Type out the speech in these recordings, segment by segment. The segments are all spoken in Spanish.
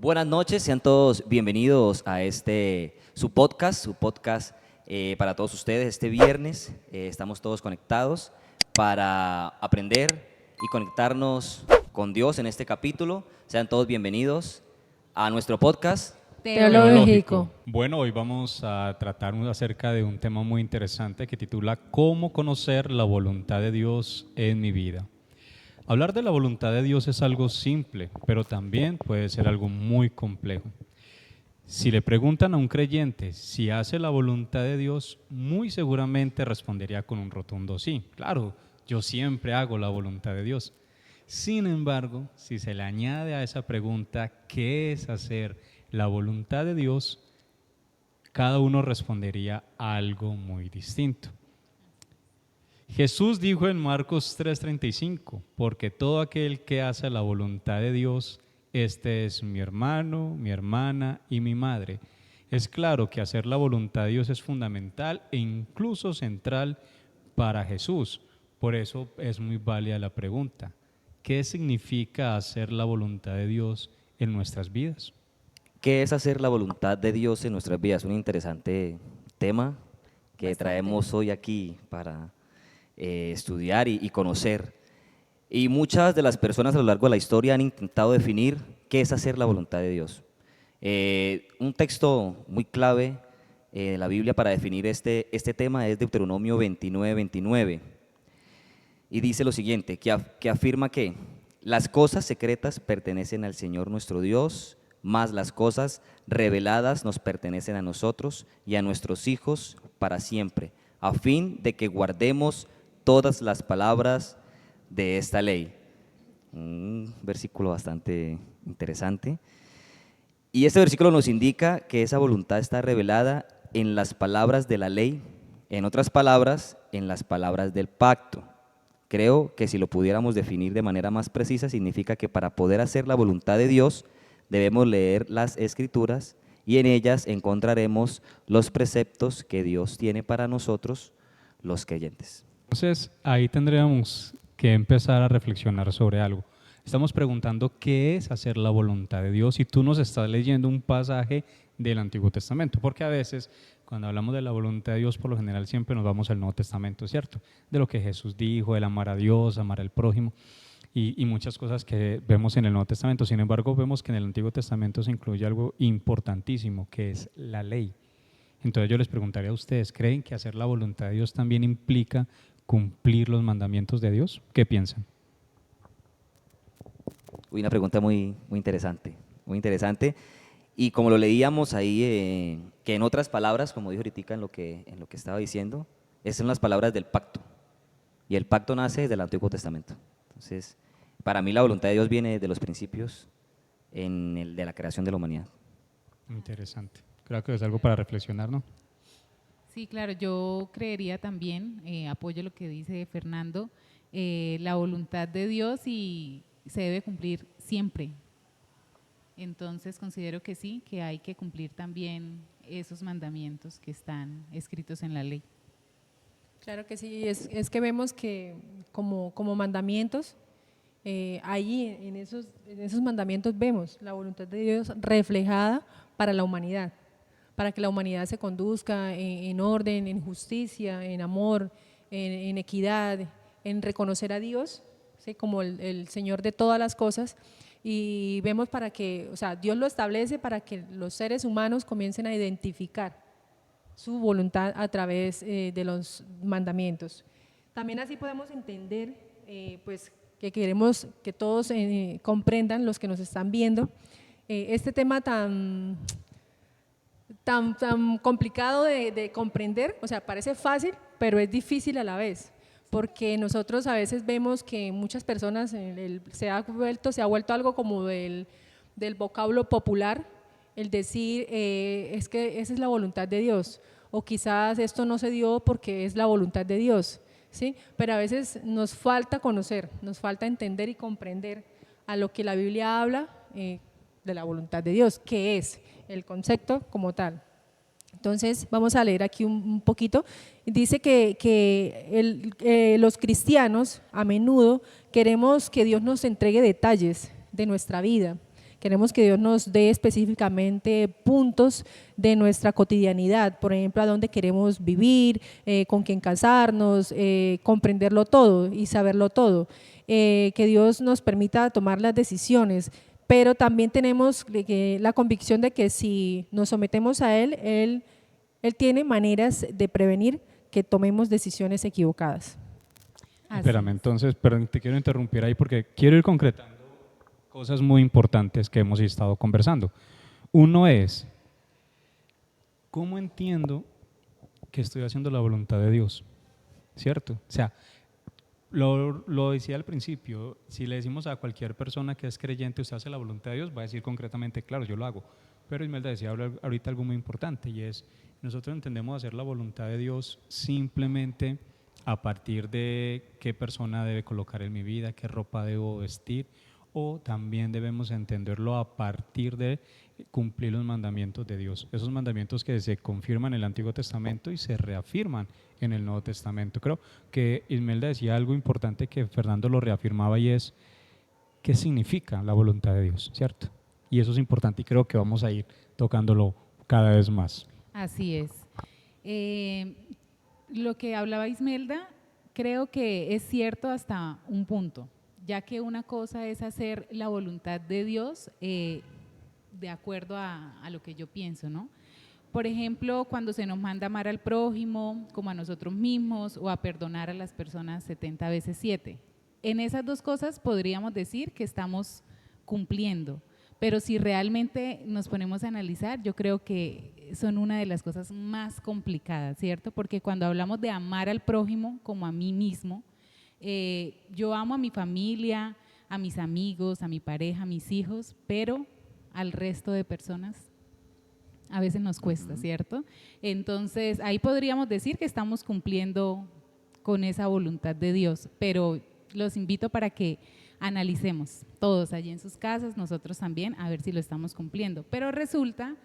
Buenas noches, sean todos bienvenidos a su podcast para todos ustedes. Este viernes estamos todos conectados para aprender y conectarnos con Dios en este capítulo. Sean todos bienvenidos a nuestro podcast Teológico. Bueno, hoy vamos a tratar acerca de un tema muy interesante que titula ¿Cómo conocer la voluntad de Dios en mi vida? Hablar de la voluntad de Dios es algo simple, pero también puede ser algo muy complejo. Si le preguntan a un creyente si hace la voluntad de Dios, muy seguramente respondería con un rotundo sí. Claro, yo siempre hago la voluntad de Dios. Sin embargo, si se le añade a esa pregunta ¿qué es hacer la voluntad de Dios?, cada uno respondería algo muy distinto. Jesús dijo en Marcos 3:35, porque todo aquel que hace la voluntad de Dios, este es mi hermano, mi hermana y mi madre. Es claro que hacer la voluntad de Dios es fundamental e incluso central para Jesús. Por eso es muy válida la pregunta, ¿qué significa hacer la voluntad de Dios en nuestras vidas? ¿Qué es hacer la voluntad de Dios en nuestras vidas? Un interesante tema que traemos hoy aquí para estudiar y conocer. Y muchas de las personas a lo largo de la historia han intentado definir qué es hacer la voluntad de Dios. Un texto muy clave de la Biblia para definir este tema es Deuteronomio 29:29. Y dice lo siguiente, que afirma que las cosas secretas pertenecen al Señor nuestro Dios, mas las cosas reveladas nos pertenecen a nosotros y a nuestros hijos para siempre, a fin de que guardemos todas las palabras de esta ley. Un versículo bastante interesante. Y este versículo nos indica que esa voluntad está revelada en las palabras de la ley, en otras palabras, en las palabras del pacto. Creo que si lo pudiéramos definir de manera más precisa, significa que para poder hacer la voluntad de Dios, debemos leer las Escrituras y en ellas encontraremos los preceptos que Dios tiene para nosotros, los creyentes. Entonces, ahí tendríamos que empezar a reflexionar sobre algo. Estamos preguntando qué es hacer la voluntad de Dios y tú nos estás leyendo un pasaje del Antiguo Testamento, porque a veces cuando hablamos de la voluntad de Dios, por lo general siempre nos vamos al Nuevo Testamento, ¿cierto? De lo que Jesús dijo, el amar a Dios, amar al prójimo y muchas cosas que vemos en el Nuevo Testamento. Sin embargo, vemos que en el Antiguo Testamento se incluye algo importantísimo, que es la ley. Entonces yo les preguntaría a ustedes, ¿creen que hacer la voluntad de Dios también implica cumplir los mandamientos de Dios? ¿Qué piensan? Una pregunta muy interesante, muy interesante. Y como lo leíamos ahí, que en otras palabras, como dijo ahorita en lo que estaba diciendo, esas son las palabras del pacto. Y el pacto nace del Antiguo Testamento. Entonces, para mí la voluntad de Dios viene de los principios de la creación de la humanidad. Interesante. Creo que es algo para reflexionar, ¿no? Sí, claro, yo creería también, apoyo lo que dice Fernando, la voluntad de Dios y se debe cumplir siempre. Entonces considero que sí, que hay que cumplir también esos mandamientos que están escritos en la ley. Claro que sí, es que vemos que como mandamientos, allí en esos mandamientos vemos la voluntad de Dios reflejada para la humanidad, para que la humanidad se conduzca en orden, en justicia, en amor, en equidad, en reconocer a Dios, ¿sí?, como el Señor de todas las cosas. Y vemos para que, o sea, Dios lo establece para que los seres humanos comiencen a identificar su voluntad a través de los mandamientos. También así podemos entender, pues, que queremos que todos comprendan, los que nos están viendo, este tema tan complicado de comprender. O sea, parece fácil, pero es difícil a la vez, porque nosotros a veces vemos que muchas personas se ha vuelto algo como del vocablo popular, el decir es que esa es la voluntad de Dios, o quizás esto no se dio porque es la voluntad de Dios, ¿sí? Pero a veces nos falta conocer, nos falta entender y comprender a lo que la Biblia habla de la voluntad de Dios, que es el concepto como tal. Entonces vamos a leer aquí un poquito. Dice que los cristianos a menudo queremos que Dios nos entregue detalles de nuestra vida, Queremos que Dios nos dé específicamente puntos de nuestra cotidianidad, por ejemplo, a dónde queremos vivir, con quién casarnos, comprenderlo todo y saberlo todo. Que Dios nos permita tomar las decisiones, pero también tenemos la convicción de que si nos sometemos a Él tiene maneras de prevenir que tomemos decisiones equivocadas. Así Espérame, es. entonces, pero te quiero interrumpir ahí porque quiero ir concretando cosas muy importantes que hemos estado conversando. Uno es, ¿cómo entiendo que estoy haciendo la voluntad de Dios? ¿Cierto? O sea, lo decía al principio, si le decimos a cualquier persona que es creyente, usted hace la voluntad de Dios, va a decir concretamente, claro, yo lo hago. Pero Ismelda decía ahorita algo muy importante y es, nosotros entendemos hacer la voluntad de Dios simplemente a partir de qué persona debe colocar en mi vida, qué ropa debo vestir, o también debemos entenderlo a partir de cumplir los mandamientos de Dios, esos mandamientos que se confirman en el Antiguo Testamento y se reafirman en el Nuevo Testamento. Creo que Ismelda decía algo importante que Fernando lo reafirmaba y es qué significa la voluntad de Dios, ¿cierto? Y eso es importante y creo que vamos a ir tocándolo cada vez más. Así es. Lo que hablaba Ismelda, creo que es cierto hasta un punto, ya que una cosa es hacer la voluntad de Dios de acuerdo a lo que yo pienso, ¿no? Por ejemplo, cuando se nos manda amar al prójimo como a nosotros mismos o a perdonar a las personas 70 veces 7. En esas dos cosas podríamos decir que estamos cumpliendo, pero si realmente nos ponemos a analizar, yo creo que son una de las cosas más complicadas, ¿cierto? Porque cuando hablamos de amar al prójimo como a mí mismo, yo amo a mi familia, a mis amigos, a mi pareja, a mis hijos, pero al resto de personas a veces nos cuesta, ¿cierto? Entonces, ahí podríamos decir que estamos cumpliendo con esa voluntad de Dios, pero los invito para que analicemos todos allí en sus casas, nosotros también, a ver si lo estamos cumpliendo. Pero resulta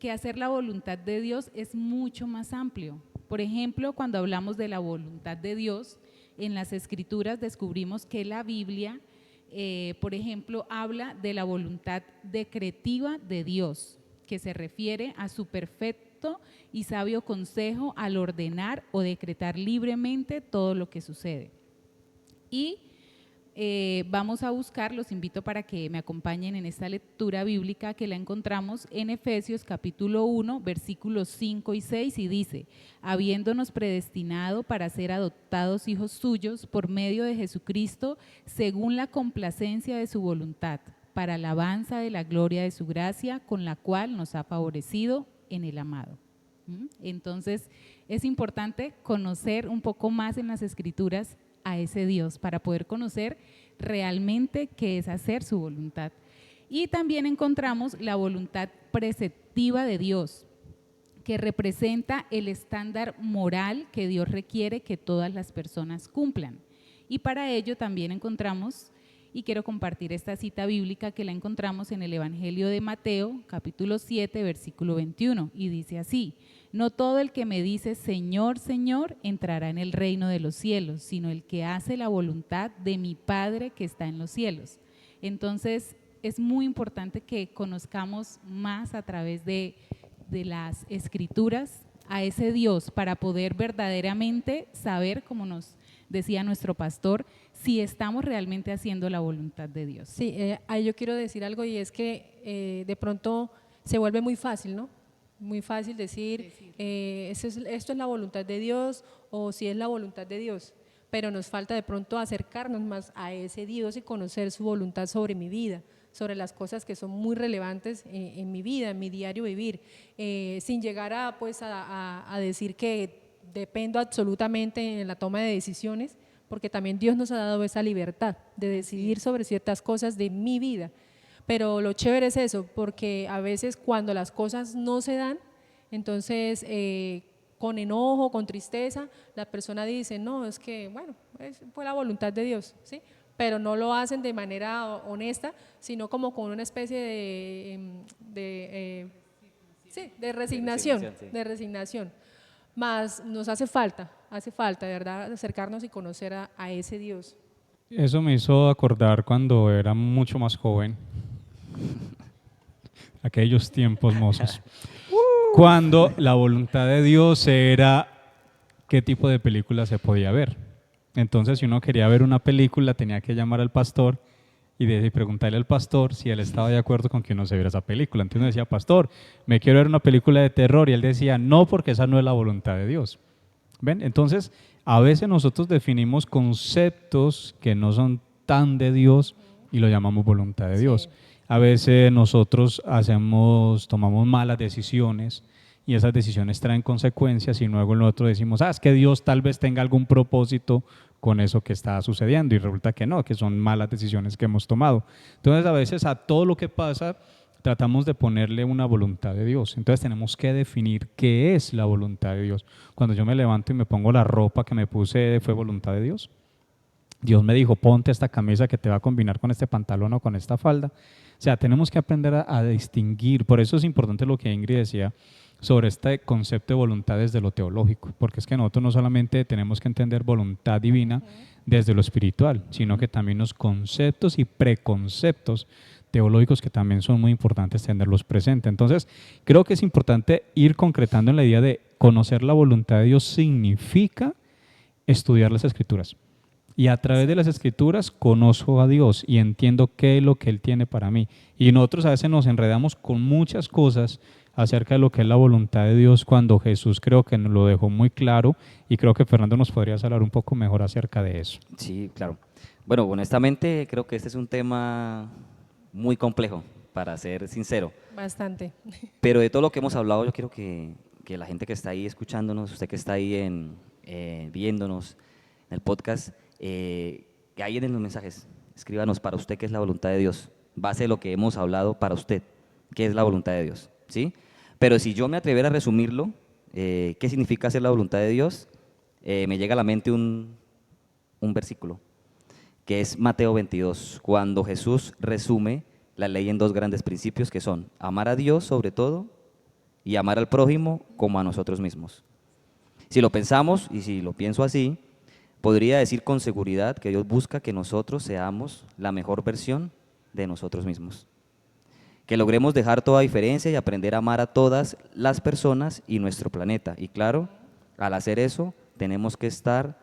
que hacer la voluntad de Dios es mucho más amplio. Por ejemplo, cuando hablamos de la voluntad de Dios, en las Escrituras descubrimos que la Biblia, por ejemplo, habla de la voluntad decretiva de Dios, que se refiere a su perfecto y sabio consejo al ordenar o decretar libremente todo lo que sucede. Y vamos a buscar, los invito para que me acompañen en esta lectura bíblica que la encontramos en Efesios capítulo 1, versículos 5 y 6 y dice, habiéndonos predestinado para ser adoptados hijos suyos por medio de Jesucristo, según la complacencia de su voluntad, para alabanza de la gloria de su gracia, con la cual nos ha favorecido en el amado. Entonces, es importante conocer un poco más en las Escrituras a ese Dios para poder conocer realmente qué es hacer su voluntad. Y también encontramos la voluntad preceptiva de Dios, que representa el estándar moral que Dios requiere que todas las personas cumplan. Y para ello también encontramos, y quiero compartir esta cita bíblica que la encontramos en el Evangelio de Mateo, capítulo 7, versículo 21, y dice así, no todo el que me dice Señor, Señor, entrará en el reino de los cielos, sino el que hace la voluntad de mi Padre que está en los cielos. Entonces, es muy importante que conozcamos más a través de las Escrituras a ese Dios para poder verdaderamente saber, como nos decía nuestro pastor, si estamos realmente haciendo la voluntad de Dios. Sí, ahí yo quiero decir algo y es que de pronto se vuelve muy fácil, ¿no? Muy fácil decir, esto es la voluntad de Dios o si es la voluntad de Dios, pero nos falta de pronto acercarnos más a ese Dios y conocer su voluntad sobre mi vida, sobre las cosas que son muy relevantes en mi vida, en mi diario vivir, sin llegar a decir que dependo absolutamente en la toma de decisiones, porque también Dios nos ha dado esa libertad de decidir sobre ciertas cosas de mi vida. Pero lo chévere es eso, porque a veces cuando las cosas no se dan, entonces con enojo, con tristeza, la persona dice, no, es que, bueno, fue la voluntad de Dios, ¿sí? Pero no lo hacen de manera honesta, sino como con una especie de resignación, de resignación. Más nos hace falta, de verdad, acercarnos y conocer a ese Dios. Eso me hizo acordar cuando era mucho más joven. aquellos tiempos mozos. Cuando la voluntad de Dios era qué tipo de película se podía ver. Entonces, si uno quería ver una película, tenía que llamar al pastor y preguntarle al pastor si él estaba de acuerdo con que uno se viera esa película. Entonces uno decía, pastor, me quiero ver una película de terror, y él decía, no, porque esa no es la voluntad de Dios. ¿Ven? Entonces, a veces nosotros definimos conceptos que no son tan de Dios y lo llamamos voluntad de Dios. Sí. A veces nosotros tomamos malas decisiones y esas decisiones traen consecuencias, y luego nosotros decimos, es que Dios tal vez tenga algún propósito con eso que está sucediendo, y resulta que no, que son malas decisiones que hemos tomado. Entonces, a veces a todo lo que pasa tratamos de ponerle una voluntad de Dios. Entonces tenemos que definir qué es la voluntad de Dios. Cuando yo me levanto y me pongo la ropa que me puse, ¿fue voluntad de Dios? Dios me dijo, ponte esta camisa que te va a combinar con este pantalón o con esta falda. O sea, tenemos que aprender a distinguir. Por eso es importante lo que Ingrid decía sobre este concepto de voluntad desde lo teológico, porque es que nosotros no solamente tenemos que entender voluntad divina desde lo espiritual, sino que también los conceptos y preconceptos teológicos, que también son muy importantes tenerlos presentes. Entonces, creo que es importante ir concretando en la idea de conocer la voluntad de Dios significa estudiar las Escrituras. Y a través de las Escrituras conozco a Dios y entiendo qué es lo que Él tiene para mí. Y nosotros a veces nos enredamos con muchas cosas acerca de lo que es la voluntad de Dios, cuando Jesús creo que nos lo dejó muy claro, y creo que Fernando nos podría hablar un poco mejor acerca de eso. Sí, claro. Bueno, honestamente creo que este es un tema muy complejo, para ser sincero. Bastante. Pero de todo lo que hemos hablado, yo quiero que la gente que está ahí escuchándonos, usted que está ahí viéndonos en el podcast, que ahí en los mensajes, escríbanos para usted qué es la voluntad de Dios, base de lo que hemos hablado para usted, qué es la voluntad de Dios, ¿sí? Pero si yo me atreviera a resumirlo, ¿qué significa hacer la voluntad de Dios? Me llega a la mente un versículo, que es Mateo 22, cuando Jesús resume la ley en dos grandes principios, que son amar a Dios sobre todo y amar al prójimo como a nosotros mismos. Si lo pensamos, y si lo pienso así, podría decir con seguridad que Dios busca que nosotros seamos la mejor versión de nosotros mismos, que logremos dejar toda diferencia y aprender a amar a todas las personas y nuestro planeta. Y claro, al hacer eso, tenemos que estar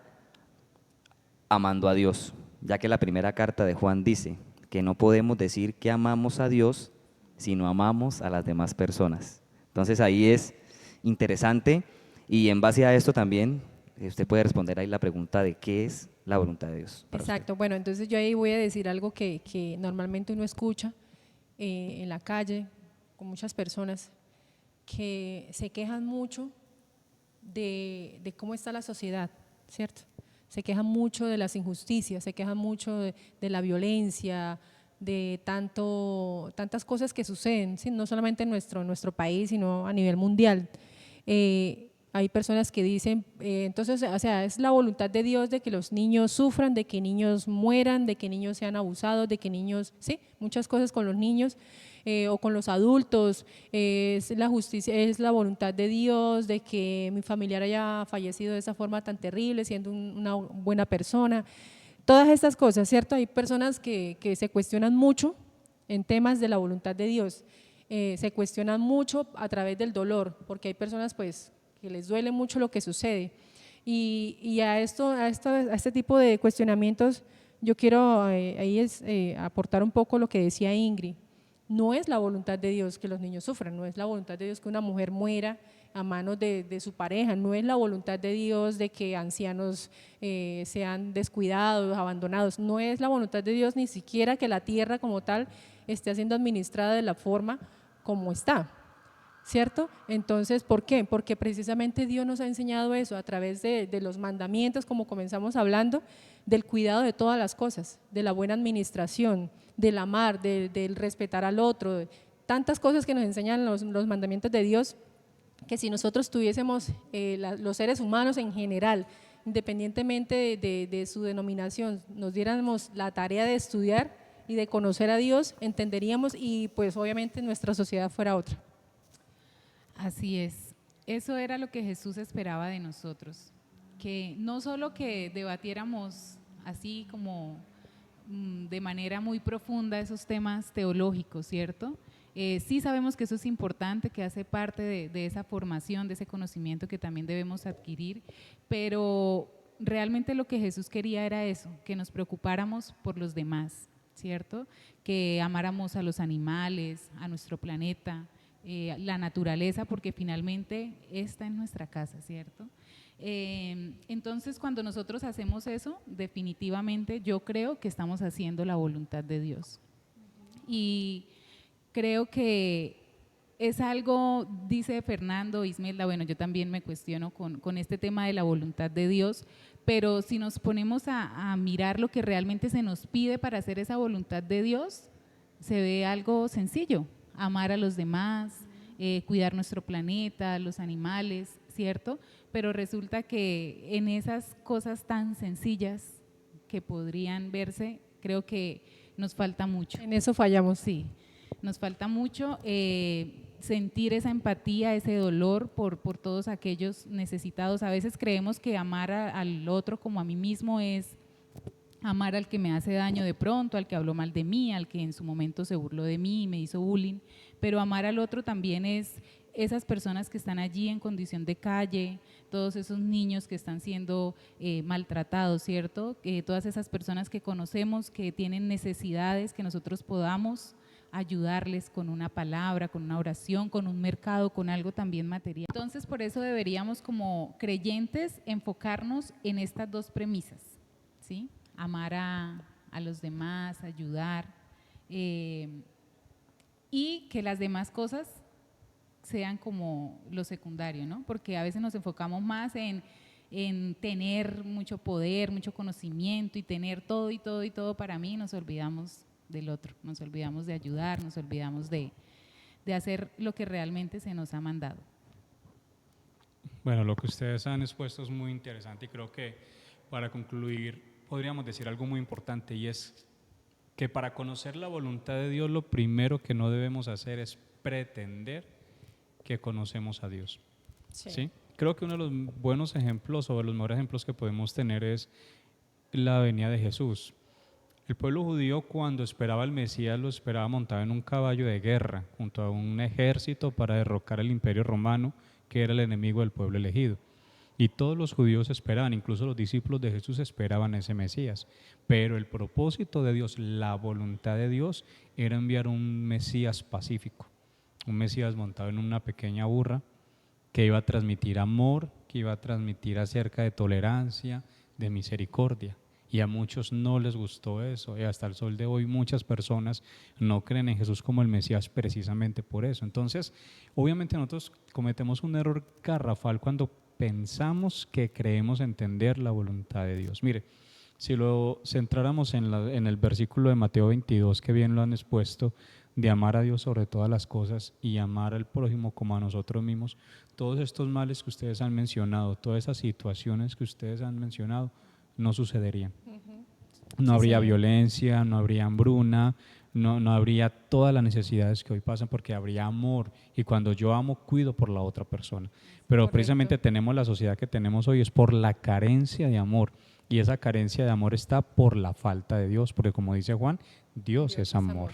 amando a Dios, ya que la primera carta de Juan dice que no podemos decir que amamos a Dios si no amamos a las demás personas. Entonces ahí es interesante, y en base a esto también usted puede responder ahí la pregunta de qué es la voluntad de Dios para usted. Exacto. Bueno, entonces yo ahí voy a decir algo que normalmente uno escucha en la calle con muchas personas que se quejan mucho de cómo está la sociedad, ¿cierto? Se quejan mucho de las injusticias, se quejan mucho de la violencia, de tantas cosas que suceden, ¿sí? No solamente en nuestro país, sino a nivel mundial. Hay personas que dicen, entonces, o sea, es la voluntad de Dios de que los niños sufran, de que niños mueran, de que niños sean abusados, de que niños, sí, muchas cosas con los niños o con los adultos. Es la justicia, es la voluntad de Dios de que mi familiar haya fallecido de esa forma tan terrible, siendo una buena persona. Todas estas cosas, ¿cierto? Hay personas que se cuestionan mucho en temas de la voluntad de Dios. Se cuestionan mucho a través del dolor, porque hay personas pues que les duele mucho lo que sucede. Y a este tipo de cuestionamientos yo quiero aportar un poco lo que decía Ingrid. No es la voluntad de Dios que los niños sufran, no es la voluntad de Dios que una mujer muera a manos de su pareja, no es la voluntad de Dios de que ancianos sean descuidados, abandonados, no es la voluntad de Dios ni siquiera que la tierra como tal esté siendo administrada de la forma como está, ¿cierto? Entonces, ¿por qué? Porque precisamente Dios nos ha enseñado eso a través de los mandamientos, como comenzamos hablando, del cuidado de todas las cosas, de la buena administración, del amar, del respetar al otro, tantas cosas que nos enseñan los mandamientos de Dios, que si nosotros tuviésemos, los seres humanos en general, independientemente de su denominación, nos diéramos la tarea de estudiar y de conocer a Dios, entenderíamos y pues obviamente nuestra sociedad fuera otra. Así es, eso era lo que Jesús esperaba de nosotros, que no solo que debatiéramos así como de manera muy profunda esos temas teológicos, ¿cierto? Sí sabemos que eso es importante, que hace parte de esa formación, de ese conocimiento que también debemos adquirir, pero realmente lo que Jesús quería era eso, que nos preocupáramos por los demás, ¿cierto? Que amáramos a los animales, a nuestro planeta, la naturaleza, porque finalmente esta es nuestra casa, ¿cierto? Entonces, cuando nosotros hacemos eso, definitivamente yo creo que estamos haciendo la voluntad de Dios. Y creo que es algo, dice Fernando, Ismelda, bueno, yo también me cuestiono con este tema de la voluntad de Dios, pero si nos ponemos a mirar lo que realmente se nos pide para hacer esa voluntad de Dios, se ve algo sencillo: amar a los demás, cuidar nuestro planeta, los animales, ¿cierto? Pero resulta que en esas cosas tan sencillas que podrían verse, creo que nos falta mucho. En eso fallamos. Sí, nos falta mucho sentir esa empatía, ese dolor por todos aquellos necesitados. A veces creemos que amar al otro como a mí mismo es amar al que me hace daño de pronto, al que habló mal de mí, al que en su momento se burló de mí y me hizo bullying, pero amar al otro también es esas personas que están allí en condición de calle, todos esos niños que están siendo maltratados, ¿cierto? Todas esas personas que conocemos que tienen necesidades, que nosotros podamos ayudarles con una palabra, con una oración, con un mercado, con algo también material. Entonces, por eso deberíamos como creyentes enfocarnos en estas dos premisas, ¿sí? Amar a los demás, ayudar, y que las demás cosas sean como lo secundario, ¿no? Porque a veces nos enfocamos más en tener mucho poder, mucho conocimiento y tener todo y todo y todo para mí, y nos olvidamos del otro, nos olvidamos de ayudar, nos olvidamos de hacer lo que realmente se nos ha mandado. Bueno, lo que ustedes han expuesto es muy interesante y creo que para concluir podríamos decir algo muy importante, y es que para conocer la voluntad de Dios lo primero que no debemos hacer es pretender que conocemos a Dios. ¿Sí? Creo que uno de los buenos ejemplos o de los mejores ejemplos que podemos tener es la venida de Jesús. El pueblo judío, cuando esperaba al Mesías, lo esperaba montado en un caballo de guerra junto a un ejército para derrocar el imperio romano, que era el enemigo del pueblo elegido. Y todos los judíos esperaban, incluso los discípulos de Jesús esperaban a ese Mesías. Pero el propósito de Dios, la voluntad de Dios, era enviar un Mesías pacífico, un Mesías montado en una pequeña burra, que iba a transmitir amor, que iba a transmitir acerca de tolerancia, de misericordia. Y a muchos no les gustó eso, y hasta el sol de hoy muchas personas no creen en Jesús como el Mesías precisamente por eso. Entonces, obviamente nosotros cometemos un error garrafal cuando pensamos que creemos entender la voluntad de Dios. Mire, si lo centráramos en el versículo de Mateo 22, que bien lo han expuesto, de amar a Dios sobre todas las cosas y amar al prójimo como a nosotros mismos, todos estos males que ustedes han mencionado, todas esas situaciones que ustedes han mencionado, no sucederían. No habría violencia, no habría hambruna, no habría todas las necesidades que hoy pasan, porque habría amor, y cuando yo amo, cuido por la otra persona. Pero precisamente tenemos la sociedad que tenemos hoy es por la carencia de amor, y esa carencia de amor está por la falta de Dios, porque como dice Juan, Dios es amor.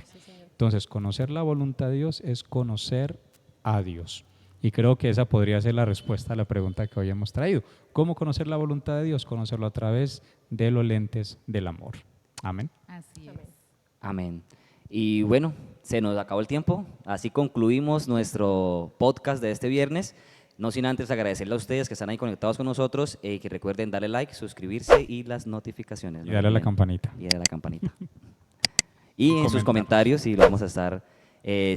Entonces, conocer la voluntad de Dios es conocer a Dios. Y creo que esa podría ser la respuesta a la pregunta que hoy hemos traído. ¿Cómo conocer la voluntad de Dios? Conocerlo a través de los lentes del amor. Amén. Así es. Amén. Y bueno, se nos acabó el tiempo, así concluimos nuestro podcast de este viernes. No sin antes agradecerle a ustedes que están ahí conectados con nosotros, que recuerden darle like, suscribirse y las notificaciones. Y darle a la campanita. Y darle a la campanita. Y en sus comentarios, y lo vamos a estar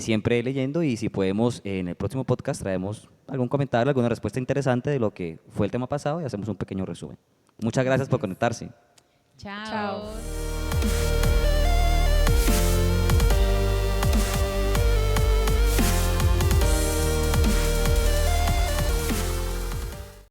siempre leyendo, y si podemos, en el próximo podcast traemos algún comentario, alguna respuesta interesante de lo que fue el tema pasado y hacemos un pequeño resumen. Muchas gracias por conectarse. Chao.